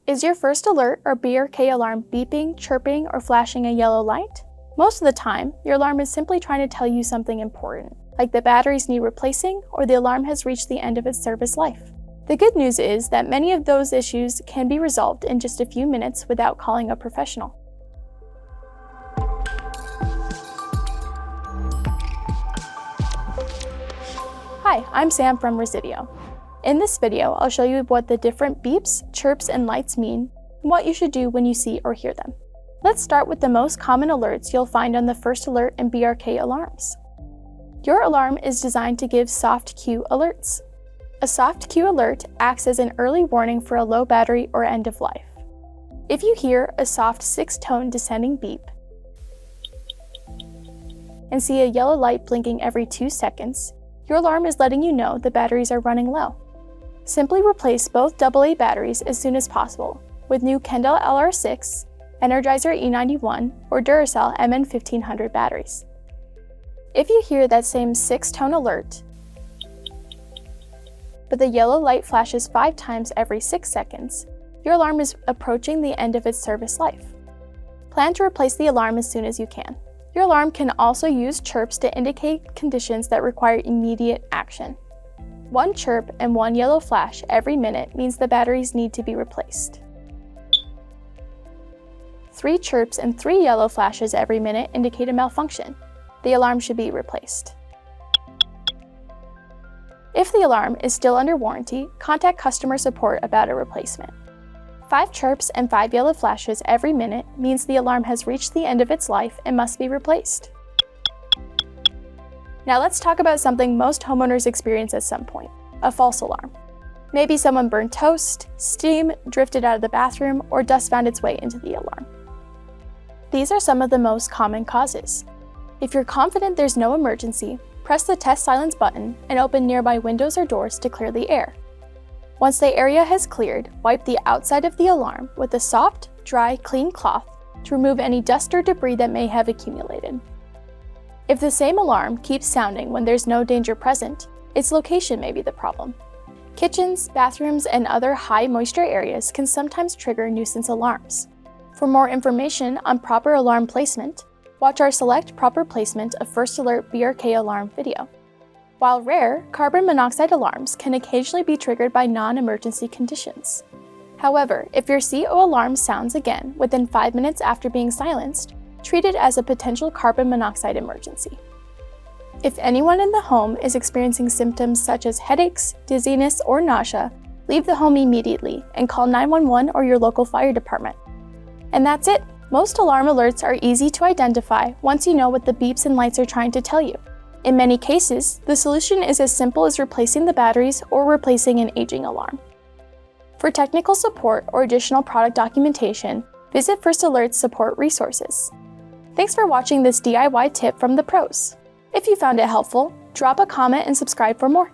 Is your first alert or BRK alarm beeping, chirping, or flashing a yellow light? Most of the time, your alarm is simply trying to tell you something important, like the batteries need replacing or the alarm has reached the end of its service life. The good news is that many of those issues can be resolved in just a few minutes without calling a professional. Hi, I'm Sam from Residio. In this video, I'll show you what the different beeps, chirps, and lights mean, and what you should do when you see or hear them. Let's start with the most common alerts you'll find on the first alert and BRK alarms. Your alarm is designed to give soft cue alerts. A soft cue alert acts as an early warning for a low battery or end of life. If you hear a soft 6-tone descending beep and see a yellow light blinking every 2 seconds, your alarm is letting you know the batteries are running low. Simply replace both AA batteries as soon as possible with new Kendall LR6, Energizer E91, or Duracell MN1500 batteries. If you hear that same 6-tone alert, but the yellow light flashes 5 times every 6 seconds, your alarm is approaching the end of its service life. Plan to replace the alarm as soon as you can. Your alarm can also use chirps to indicate conditions that require immediate action. 1 chirp and 1 yellow flash every minute means the batteries need to be replaced. 3 chirps and 3 yellow flashes every minute indicate a malfunction. The alarm should be replaced. If the alarm is still under warranty, contact customer support about a replacement. 5 chirps and 5 yellow flashes every minute means the alarm has reached the end of its life and must be replaced. Now let's talk about something most homeowners experience at some point, a false alarm. Maybe someone burned toast, steam drifted out of the bathroom, or dust found its way into the alarm. These are some of the most common causes. If you're confident there's no emergency, press the Test Silence button and open nearby windows or doors to clear the air. Once the area has cleared, wipe the outside of the alarm with a soft, dry, clean cloth to remove any dust or debris that may have accumulated. If the same alarm keeps sounding when there's no danger present, its location may be the problem. Kitchens, bathrooms, and other high moisture areas can sometimes trigger nuisance alarms. For more information on proper alarm placement, watch our Select Proper Placement of First Alert BRK Alarm video. While rare, carbon monoxide alarms can occasionally be triggered by non-emergency conditions. However, if your CO alarm sounds again within 5 minutes after being silenced, treat it as a potential carbon monoxide emergency. If anyone in the home is experiencing symptoms such as headaches, dizziness, or nausea, leave the home immediately and call 911 or your local fire department. And that's it! Most alarm alerts are easy to identify once you know what the beeps and lights are trying to tell you. In many cases, the solution is as simple as replacing the batteries or replacing an aging alarm. For technical support or additional product documentation, visit First Alert's support resources. Thanks for watching this DIY tip from the pros. If you found it helpful, drop a comment and subscribe for more.